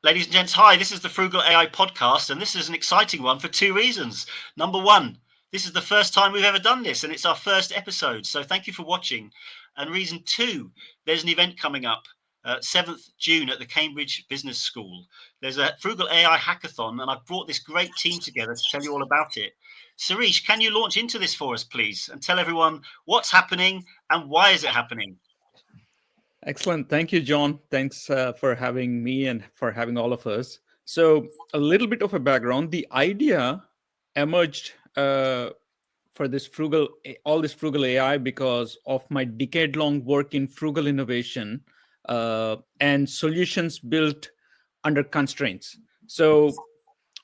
Ladies and gents, hi, this is the Frugal AI podcast, and this is an exciting one for two reasons. Number one, this is the first time we've ever done this, and it's our first episode, so thank you for watching. And reason two, there's an event coming up, 7th June at the Cambridge Business School. There's a Frugal AI Hackathon, and I've brought this great team together to tell you all about it. Sarish, can you launch into this for us, please, and tell everyone what's happening and why is it happening? Excellent. Thank you, John. Thanks for having me and for having all of us. So, a little bit of a background. The idea emerged for all this frugal AI because of my decade-long work in frugal innovation and solutions built under constraints. So,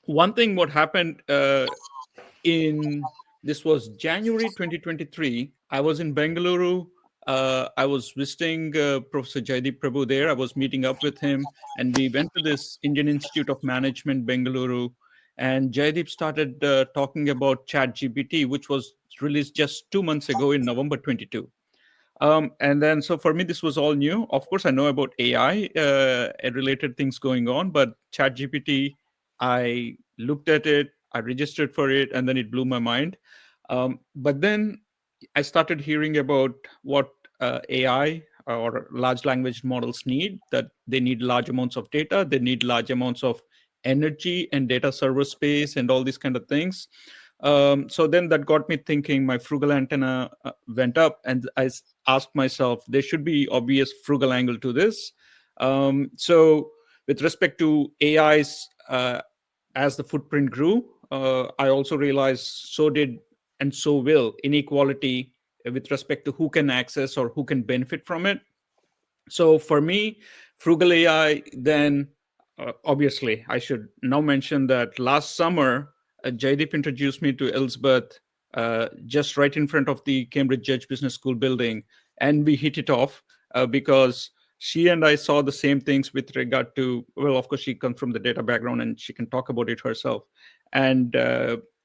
one thing what happened in this was January 2023. I was in Bengaluru. I was visiting Professor Jaideep Prabhu there. I was meeting up with him, and we went to this Indian Institute of Management, Bengaluru. And Jaideep started talking about ChatGPT, which was released just 2 months ago in November 22. And then, so for me, this was all new. Of course, I know about AI and related things going on, but ChatGPT, I looked at it, I registered for it, and then it blew my mind. But then I started hearing about what AI or large language models need, that they need large amounts of data, they need large amounts of energy and data server space and all these kind of things. So then that got me thinking. My frugal antenna went up, and asked myself, there should be obvious frugal angle to this. So with respect to AIs, as the footprint grew, I also realized so did and so will inequality with respect to who can access or who can benefit from it. So for me, frugal AI, then obviously, I should now mention that last summer, Jaideep introduced me to Elizabeth just right in front of the Cambridge Judge Business School building. And we hit it off because she and I saw the same things with regard to, well, of course, she comes from the data background and she can talk about it herself. And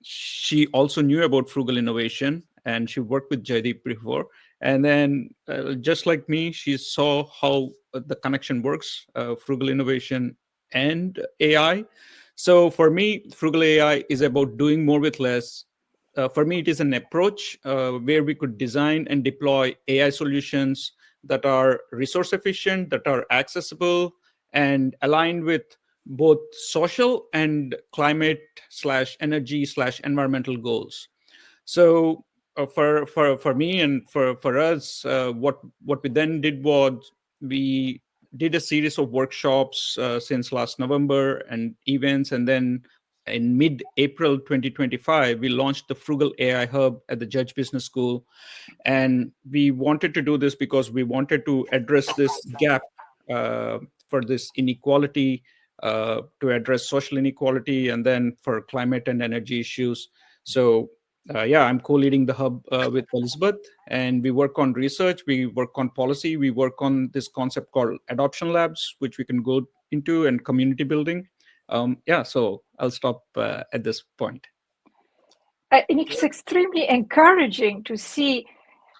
she also knew about frugal innovation, and she worked with Jaideep before. And then, just like me, she saw how the connection works, frugal innovation and AI. So for me, frugal AI is about doing more with less. For me, it is an approach where we could design and deploy AI solutions that are resource efficient, that are accessible, and aligned with both social and climate slash energy slash environmental goals. So for me and for us, what we then did was we did a series of workshops since last November and events, and then in mid-April 2025, we launched the Frugal AI Hub at the Judge Business School. And we wanted to do this because we wanted to address this gap for this inequality, to address social inequality, and then for climate and energy issues. So yeah, I'm co-leading the hub with Elizabeth, and we work on research, we work on policy, we work on this concept called adoption labs, which we can go into, and community building. Yeah, so I'll stop at this point. And it's extremely encouraging to see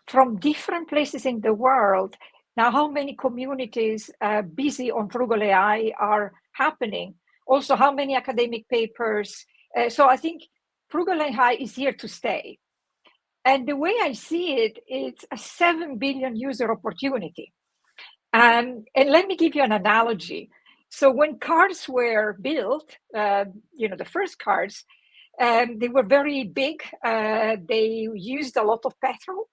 from different places in the world now how many communities busy on frugal AI are happening. Also, how many academic papers. So I think frugal AI is here to stay. And the way I see it, it's a 7 billion user opportunity. And let me give you an analogy. So when cars were built, the first cars, they were very big. They used a lot of petrol.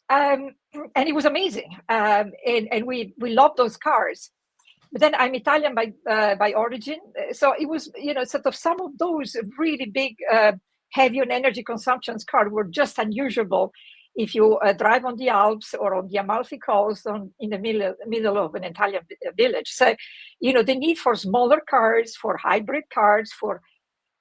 And it was amazing. And we loved those cars. But then I'm Italian by origin. So it was, sort of some of those really big, heavy on energy consumptions cars were just unusual if you drive on the Alps or on the Amalfi Coast in the middle of an Italian village. So, the need for smaller cars, for hybrid cars, for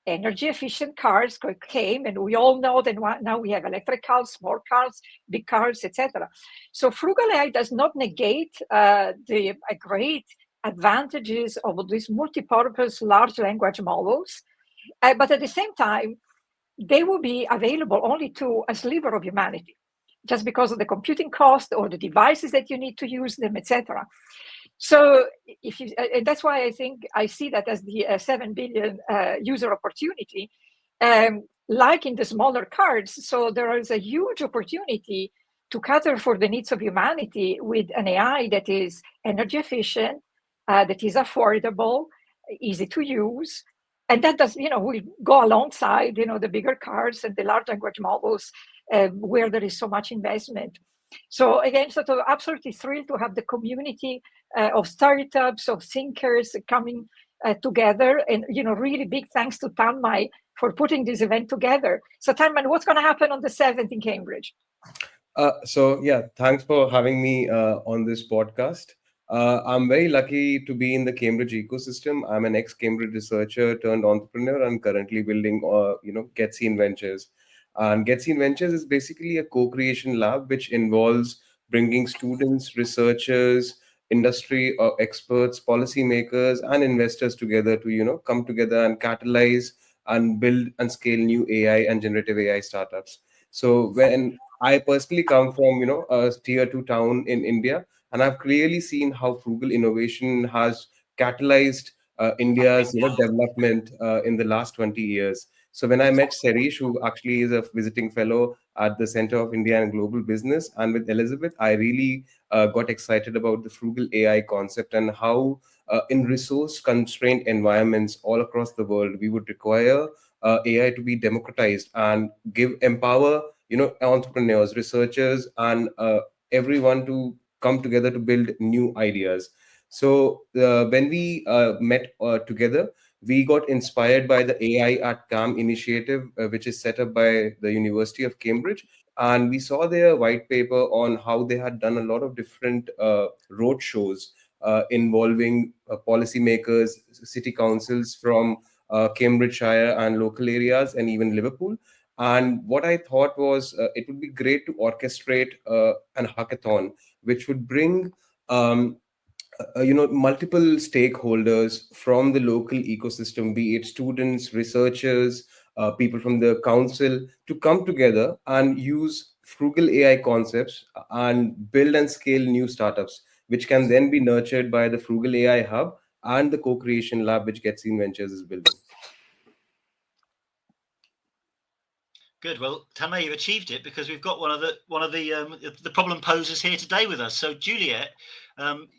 energy efficient cars came, and we all know that now we have electric cars, small cars, big cars, etc. So frugal AI does not negate the great advantages of these multi-purpose large language models, but at the same time, they will be available only to a sliver of humanity, just because of the computing cost or the devices that you need to use them, etc. So if you, that's why I think I see that as the 7 billion user opportunity, like in the smaller cards. So there is a huge opportunity to cater for the needs of humanity with an AI that is energy efficient, that is affordable, easy to use, and that does, will go alongside, the bigger cards and the large language models where there is so much investment. So again, sort of absolutely thrilled to have the community of startups, of thinkers coming together, and really big thanks to Tanmay for putting this event together. So Tanmay, what's going to happen on the 7th in Cambridge? So yeah, thanks for having me on this podcast. I'm very lucky to be in the Cambridge ecosystem. I'm an ex-Cambridge researcher turned entrepreneur and currently building, Getseen Ventures. And Getseen Ventures is basically a co-creation lab which involves bringing students, researchers, industry experts, policymakers, and investors together to, come together and catalyze and build and scale new AI and generative AI startups. So when I personally come from, a tier 2 town in India, and I've clearly seen how frugal innovation has catalyzed India's, development in the last 20 years. So when I met Serish, who actually is a visiting fellow at the Center of India and Global Business, and with Elizabeth, I really got excited about the frugal AI concept and how in resource constrained environments all across the world, we would require AI to be democratized and empower entrepreneurs, researchers, and everyone to come together to build new ideas. So when we met together, we got inspired by the AI at CAM initiative, which is set up by the University of Cambridge. And we saw their white paper on how they had done a lot of different road shows involving policymakers, city councils from Cambridgeshire and local areas, and even Liverpool. And what I thought was it would be great to orchestrate an hackathon, which would bring multiple stakeholders from the local ecosystem, be it students, researchers, people from the council, to come together and use frugal AI concepts and build and scale new startups, which can then be nurtured by the Frugal AI Hub and the co-creation lab which Getseen Ventures is building. Good. Well, Tanmay, you've achieved it because we've got one of the problem posers here today with us. So, Juliet,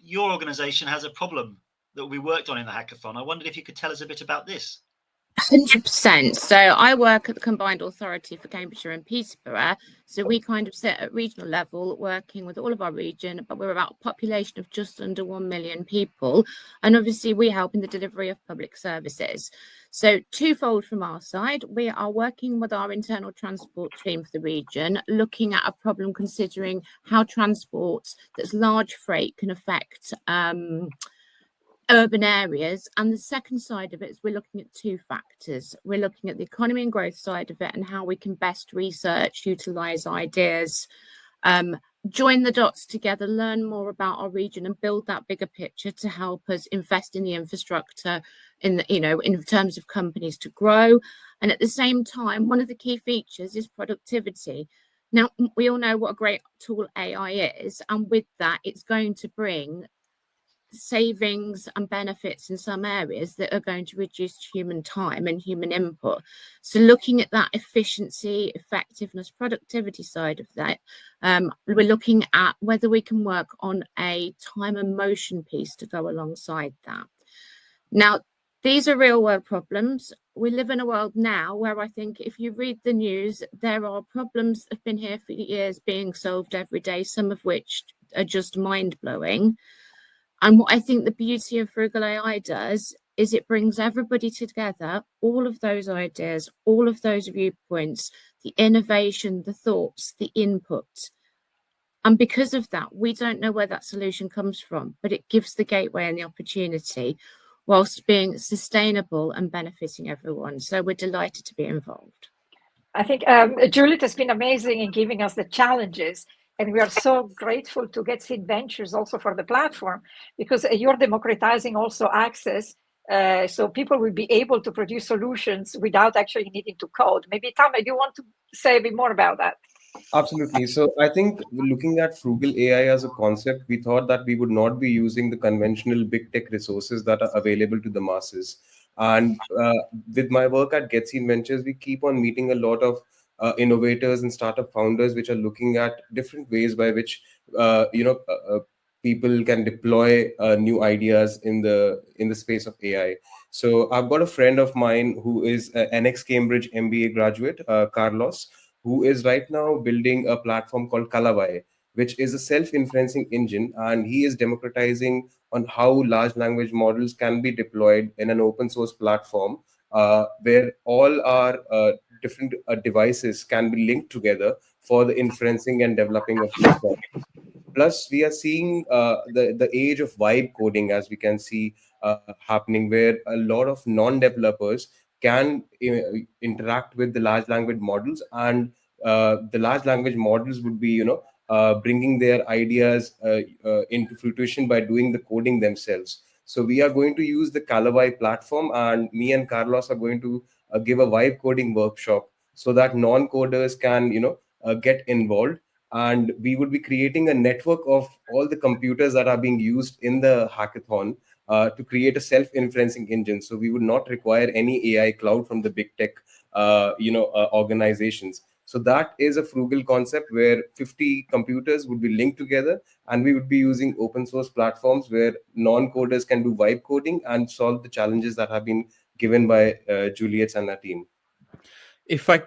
your organisation has a problem that we worked on in the hackathon. I wondered if you could tell us a bit about this. 100%. So I work at the Combined Authority for Cambridgeshire and Peterborough. So we kind of sit at regional level, working with all of our region, but we're about a population of just under 1 million people. And obviously we help in the delivery of public services. So twofold from our side, we are working with our internal transport team for the region, looking at a problem considering how transport that's large freight can affect urban areas. And the second side of it is we're looking at two factors. We're looking at the economy and growth side of it and how we can best research, utilize ideas, join the dots together, learn more about our region and build that bigger picture to help us invest in the infrastructure in terms of companies to grow. And at the same time, one of the key features is productivity. Now, we all know what a great tool AI is, and with that, it's going to bring savings and benefits in some areas that are going to reduce human time and human input. So looking at that efficiency, effectiveness, productivity side of that, we're looking at whether we can work on a time and motion piece to go alongside that. Now, these are real world problems. We live in a world now where I think if you read the news, there are problems that have been here for years being solved every day, some of which are just mind-blowing. And what I think the beauty of Frugal AI does is it brings everybody together, all of those ideas, all of those viewpoints, the innovation, the thoughts, the input. And because of that, we don't know where that solution comes from, but it gives the gateway and the opportunity whilst being sustainable and benefiting everyone. So we're delighted to be involved. I think Juliet has been amazing in giving us the challenges. And we are so grateful to Getseen Ventures also for the platform, because you're democratizing also access. So people will be able to produce solutions without actually needing to code. Maybe, Tammy, do you want to say a bit more about that? Absolutely. So I think looking at Frugal AI as a concept, we thought that we would not be using the conventional big tech resources that are available to the masses. And with my work at Getseen Ventures, we keep on meeting a lot of innovators and startup founders, which are looking at different ways by which people can deploy new ideas in the space of AI. So I've got a friend of mine who is an ex-Cambridge MBA graduate, Carlos, who is right now building a platform called Kalawai, which is a self-inferencing engine, and he is democratizing on how large language models can be deployed in an open source platform where all our different devices can be linked together for the inferencing and developing of these models. Plus, we are seeing the age of vibe coding, as we can see happening, where a lot of non-developers can interact with the large language models, and the large language models would be, bringing their ideas into fruition by doing the coding themselves. So we are going to use the Calawai platform, and me and Carlos are going to give a vibe coding workshop so that non-coders can, get involved, and we would be creating a network of all the computers that are being used in the hackathon to create a self-inferencing engine. So we would not require any AI cloud from the big tech, organizations. So that is a frugal concept where 50 computers would be linked together, and we would be using open source platforms where non-coders can do vibe coding and solve the challenges that have been given by Juliet's and her team. if i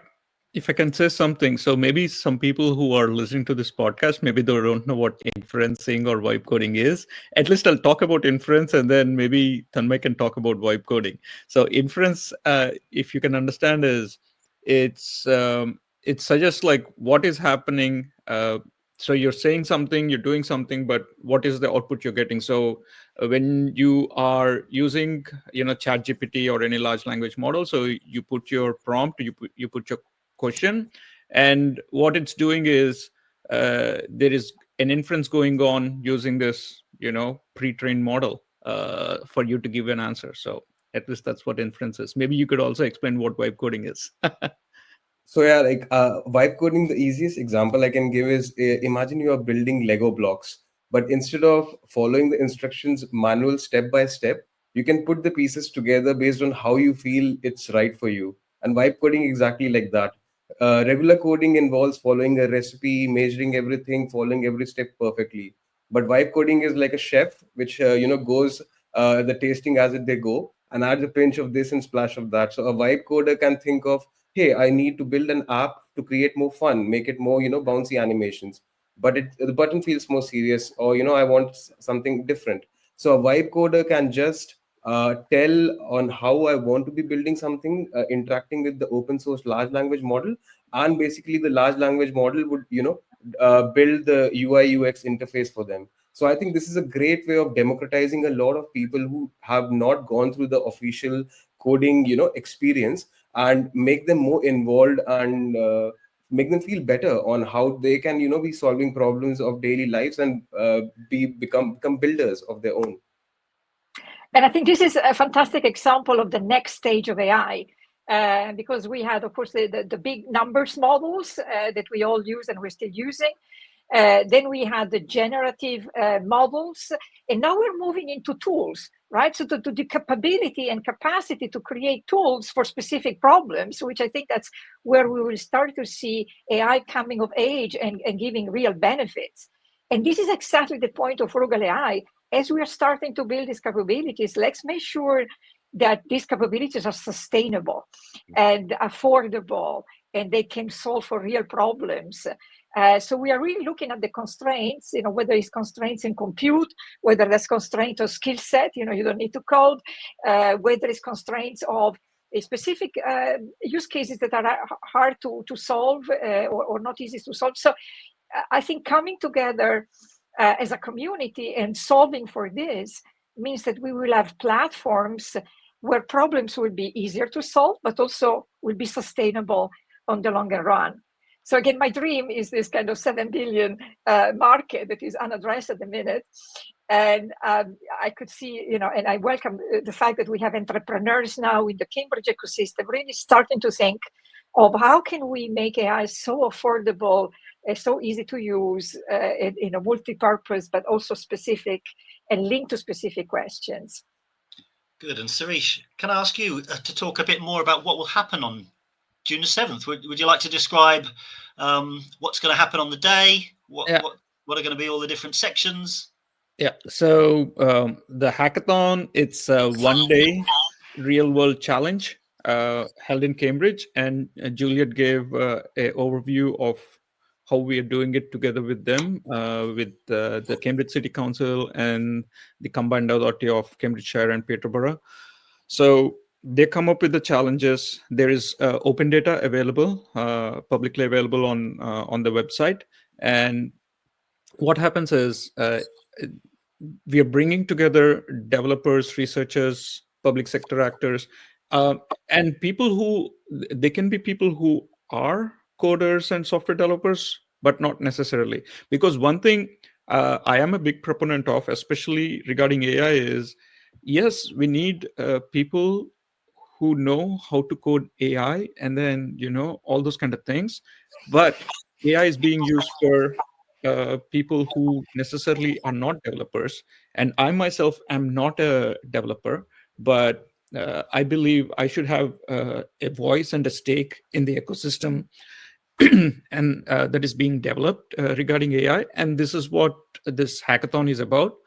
if I can say something, so maybe some people who are listening to this podcast, maybe they don't know what inferencing or vibe coding is. At least I'll talk about inference, and then maybe Tanmay can talk about vibe coding. So inference, if you can understand, is it suggests like what is happening. So you're saying something, you're doing something, but what is the output you're getting? So when you are using, chat gpt or any large language model, so you put your prompt, you put your question, and what it's doing is there is an inference going on using this pre-trained model for you to give an answer. So at least that's what inference is. Maybe you could also explain what vibe coding is. So yeah, like vibe coding, the easiest example I can give is imagine you are building Lego blocks, but instead of following the instructions manual step by step, you can put the pieces together based on how you feel it's right for you. And vibe coding exactly like that. Regular coding involves following a recipe, measuring everything, following every step perfectly. But vibe coding is like a chef, which goes the tasting as it they go, and adds a pinch of this and splash of that. So a vibe coder can think of, hey, I need to build an app to create more fun, make it more, bouncy animations, but the button feels more serious, or I want something different. So a vibe coder can just tell on how I want to be building something, interacting with the open source large language model, and basically the large language model would build the UI UX interface for them. So I think this is a great way of democratizing a lot of people who have not gone through the official coding experience, and make them more involved, and make them feel better on how they can be solving problems of daily lives, and become builders of their own. And I think this is a fantastic example of the next stage of AI, because we had, of course, the big numbers models that we all use and we're still using. Then we had the generative models, and now we're moving into tools, right? So to the capability and capacity to create tools for specific problems, which I think that's where we will start to see AI coming of age and giving real benefits. And this is exactly the point of Frugal AI. As we are starting to build these capabilities, let's make sure that these capabilities are sustainable and affordable, and they can solve for real problems. So we are really looking at the constraints, whether it's constraints in compute, whether that's constraint of skill set, you don't need to code, whether it's constraints of specific use cases that are hard to solve or not easy to solve. So I think coming together as a community and solving for this means that we will have platforms where problems will be easier to solve, but also will be sustainable on the longer run. So again, my dream is this kind of 7 billion market that is unaddressed at the minute. And I could see, and I welcome the fact that we have entrepreneurs now in the Cambridge ecosystem really starting to think of how can we make AI so affordable, so easy to use, in a multi-purpose, but also specific and linked to specific questions. Good. And Suresh, can I ask you to talk a bit more about what will happen on June the 7th? Would you like to describe what's going to happen on the day? What are going to be all the different sections? Yeah. So the hackathon, it's a one-day real-world challenge held in Cambridge, and Juliet gave an overview of how we are doing it together with them, with the Cambridge City Council and the Combined Authority of Cambridgeshire and Peterborough. So they come up with the challenges. There is open data available, publicly available on the website. And what happens is we are bringing together developers, researchers, public sector actors, and people who, they can be people who are coders and software developers, but not necessarily. Because one thing I am a big proponent of, especially regarding AI, is yes, we need people who know how to code AI, and then all those kind of things. But AI is being used for people who necessarily are not developers, and I myself am not a developer, but I believe I should have a voice and a stake in the ecosystem and that is being developed regarding AI. And this is what this hackathon is about.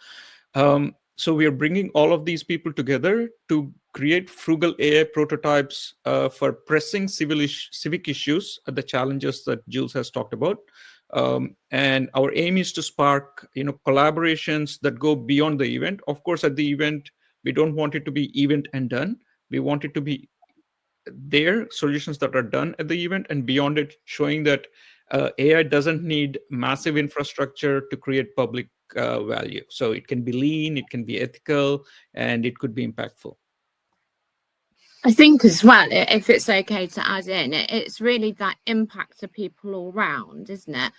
So we are bringing all of these people together to create frugal AI prototypes for pressing civic issues, the challenges that Jules has talked about. And our aim is to spark, collaborations that go beyond the event. Of course, at the event, we don't want it to be event and done. We want it to be there, solutions that are done at the event, and beyond it, showing that AI doesn't need massive infrastructure to create public value. So it can be lean, it can be ethical, and it could be impactful. I think as well, if it's okay to add in, it's really that impact to people all round, isn't it?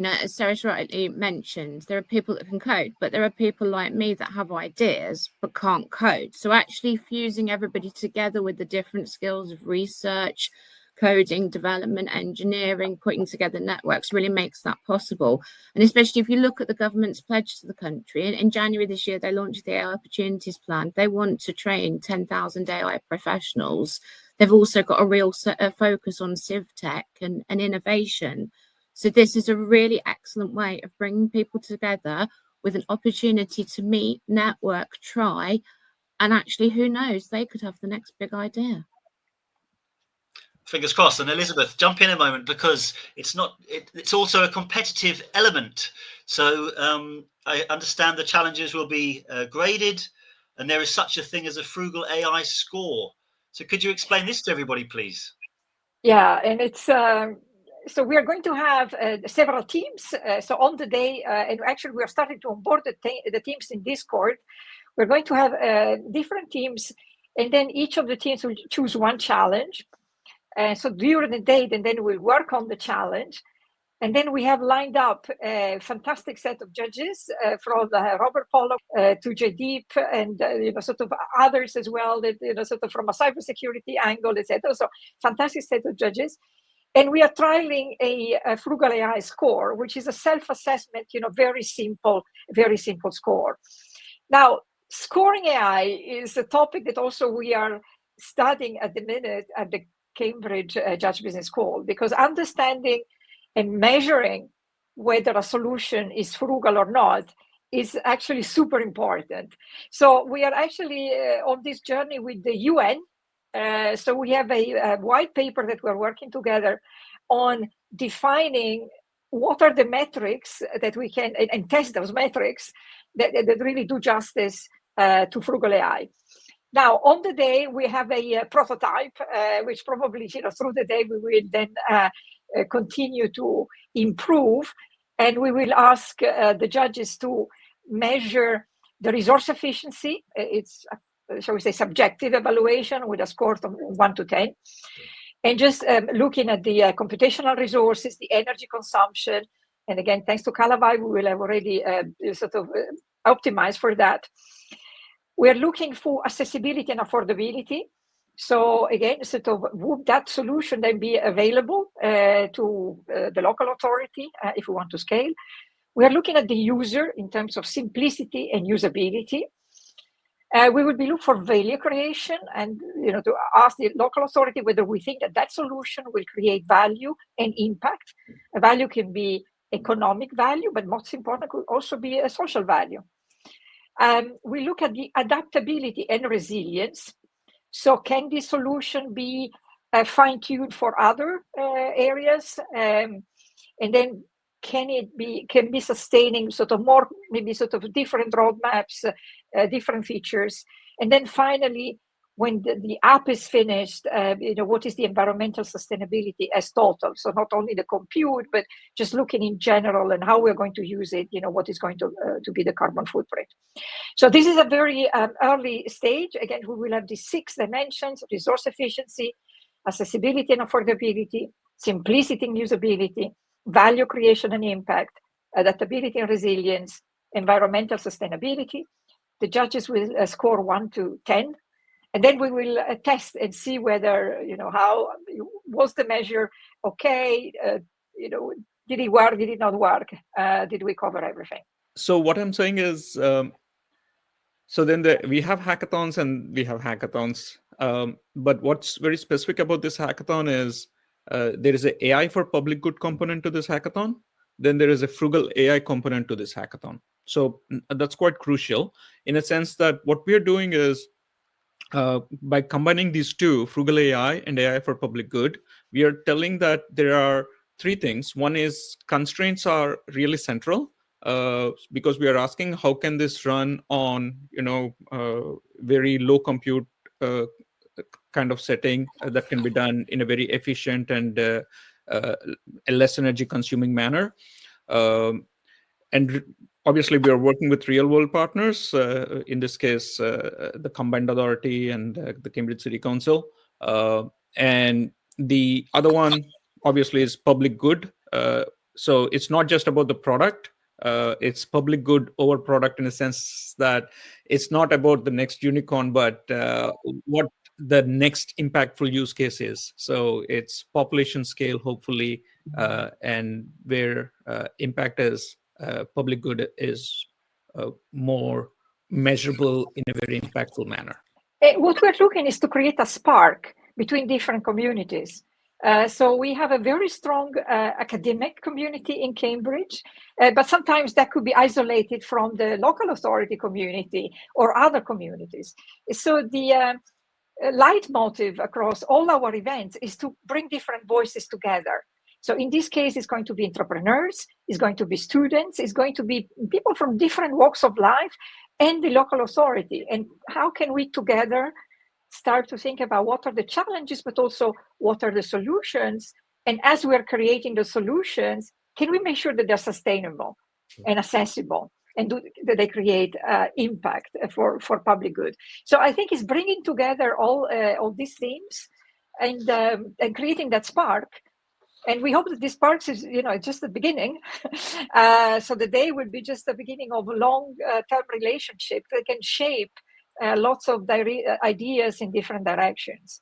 As Sarah rightly mentioned, there are people that can code, but there are people like me that have ideas but can't code. So actually fusing everybody together with the different skills of research, coding, development, engineering, putting together networks really makes that possible. And especially if you look at the government's pledge to the country, in January this year, they launched the AI Opportunities Plan. They want to train 10,000 AI professionals. They've also got a real focus on CivTech and innovation. So this is a really excellent way of bringing people together with an opportunity to meet, network, try, and actually, who knows, they could have the next big idea. Fingers crossed. And Elizabeth, jump in a moment, because it's also a competitive element. So I understand the challenges will be graded, and there is such a thing as a Frugal AI score. So could you explain this to everybody, please? Yeah, and it's so we are going to have several teams. So on the day, and actually we are starting to onboard the teams in Discord. We're going to have different teams, and then each of the teams will choose one challenge. So during the day, and then we'll work on the challenge. And then we have lined up a fantastic set of judges from Robert Pollock to Jaideep and sort of others as well, that sort of from a cybersecurity angle, etc. So fantastic set of judges. And we are trialing a FrugalAI score, which is a self-assessment, very simple score. Now, scoring AI is a topic that also we are studying at the minute at the Cambridge Judge Business School, because understanding and measuring whether a solution is frugal or not is actually super important. So we are actually on this journey with the UN. So we have a white paper that we're working together on defining what are the metrics that we can, and test those metrics that really do justice to FrugalAI. Now, on the day, we have a prototype, which probably through the day we will then continue to improve, and we will ask the judges to measure the resource efficiency. It's, shall we say, subjective evaluation with a score of 1 to 10. And just looking at the computational resources, the energy consumption. And again, thanks to Calavi, we will have already sort of optimized for that. We're looking for accessibility and affordability. So again, sort of, would that solution then be available to the local authority if we want to scale? We are looking at the user in terms of simplicity and usability. We will be looking for value creation and to ask the local authority whether we think that that solution will create value and impact. A value can be economic value, but most important could also be a social value. We look at the adaptability and resilience. So can this solution be fine-tuned for other areas? And then can be sustaining sort of more, maybe sort of different roadmaps, different features? And then finally, when the app is finished, what is the environmental sustainability as total? So not only the compute, but just looking in general and how we're going to use it, what is going to be the carbon footprint. So this is a very early stage. Again, we will have these 6 dimensions: resource efficiency, accessibility and affordability, simplicity and usability, value creation and impact, adaptability and resilience, environmental sustainability. The judges will score 1 to 10. And then we will test and see whether, how was the measure okay? Did it work? Did it not work? Did we cover everything? So what I'm saying is, so then we have hackathons and we have hackathons. But what's very specific about this hackathon is there is an AI for public good component to this hackathon. Then there is a Frugal AI component to this hackathon. So that's quite crucial in a sense that what we are doing is by combining these two, Frugal AI and AI for public good, we are telling that there are 3 things. One is constraints are really central. Because we are asking how can this run on very low compute kind of setting that can be done in a very efficient and a less energy consuming manner. And obviously we are working with real world partners, in this case the Combined Authority and the Cambridge City Council, and the other one obviously is public good. So it's not just about the product. It's public good over product in a sense that it's not about the next unicorn, but what the next impactful use case is. So it's population scale, hopefully, and where impact is public good is more measurable in a very impactful manner. What we're looking is to create a spark between different communities. So we have a very strong academic community in Cambridge, but sometimes that could be isolated from the local authority community or other communities. So the leitmotif across all our events is to bring different voices together. So in this case, it's going to be entrepreneurs, it's going to be students, it's going to be people from different walks of life and the local authority. And how can we together start to think about what are the challenges, but also what are the solutions? And as we're creating the solutions, can we make sure that they're sustainable and accessible and that they create impact for public good? So I think it's bringing together all these themes and creating that spark. And we hope that this spark is, just the beginning. So the day will be just the beginning of a long-term relationship that can shape lots of ideas in different directions.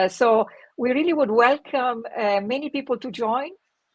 So we really would welcome many people to join.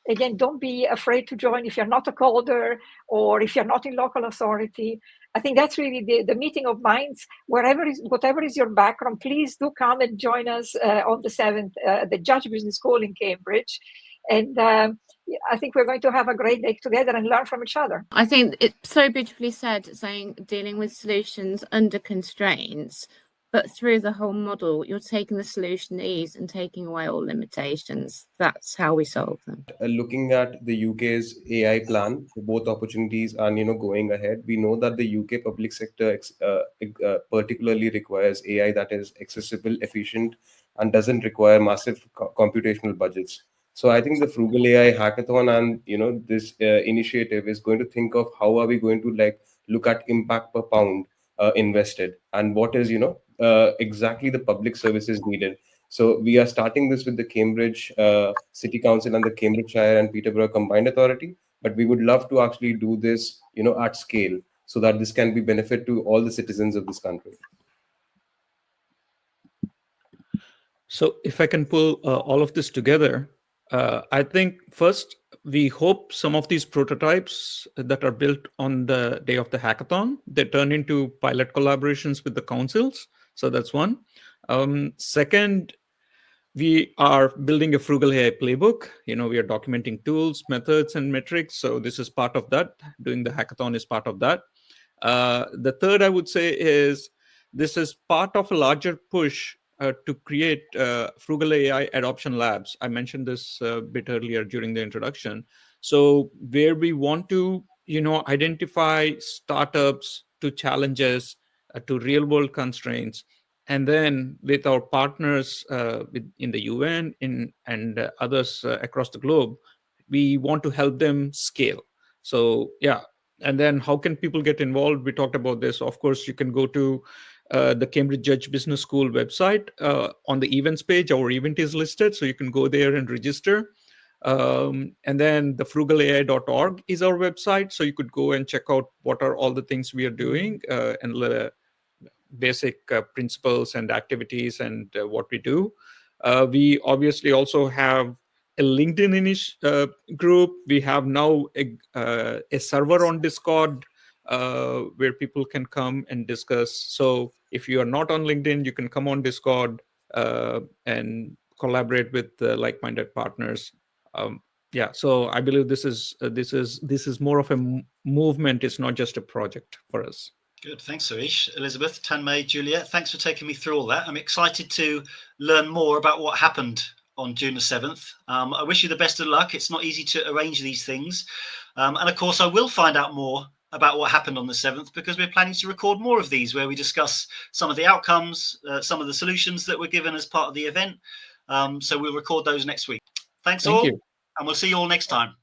Again, don't be afraid to join if you're not a coder or if you're not in local authority. I think that's really the meeting of minds. Whatever is your background, please do come and join us on the 7th, the Judge Business School in Cambridge. And I think we're going to have a great day together and learn from each other. I think it's so beautifully said, saying dealing with solutions under constraints, but through the whole model, you're taking the solution ease and taking away all limitations. That's how we solve them. Looking at the UK's AI plan, both opportunities are going ahead. We know that the UK public sector particularly requires AI that is accessible, efficient, and doesn't require massive computational budgets. So I think the Frugal AI hackathon and this initiative is going to think of how are we going to look at impact per pound invested and what is exactly the public services needed. So we are starting this with the Cambridge City Council and the Cambridgeshire and Peterborough Combined Authority, but we would love to actually do this at scale so that this can be benefit to all the citizens of this country. So if I can pull all of this together, I think first we hope some of these prototypes that are built on the day of the hackathon, they turn into pilot collaborations with the councils. So that's one. Second, we are building a FrugalAI playbook. We are documenting tools, methods, and metrics. So this is part of that. Doing the hackathon is part of that. The third, I would say, is this is part of a larger push to create FrugalAI adoption labs. I mentioned this a bit earlier during the introduction. So where we want to, identify startups to challenges, to real world constraints, and then with our partners in the UN and others across the globe, we want to help them scale. So yeah. And then how can people get involved? We talked about this. Of course, you can go to the Cambridge Judge Business School website. On the events page, our event is listed, so you can go there and register. And then the frugalai.org is our website, so you could go and check out what are all the things we are doing and basic principles and activities and what we do. We obviously also have a LinkedIn group. We have now a server on Discord where people can come and discuss. So if you are not on LinkedIn, you can come on Discord and collaborate with like-minded partners. Yeah, so I believe this is more of a movement. It's not just a project for us. Good. Thanks, Suresh. Elizabeth, Tanmay, Juliet, thanks for taking me through all that. I'm excited to learn more about what happened on June the 7th. I wish you the best of luck. It's not easy to arrange these things. And of course, I will find out more about what happened on the 7th because we're planning to record more of these where we discuss some of the outcomes, some of the solutions that were given as part of the event. So we'll record those next week. Thanks all, and we'll see you all next time.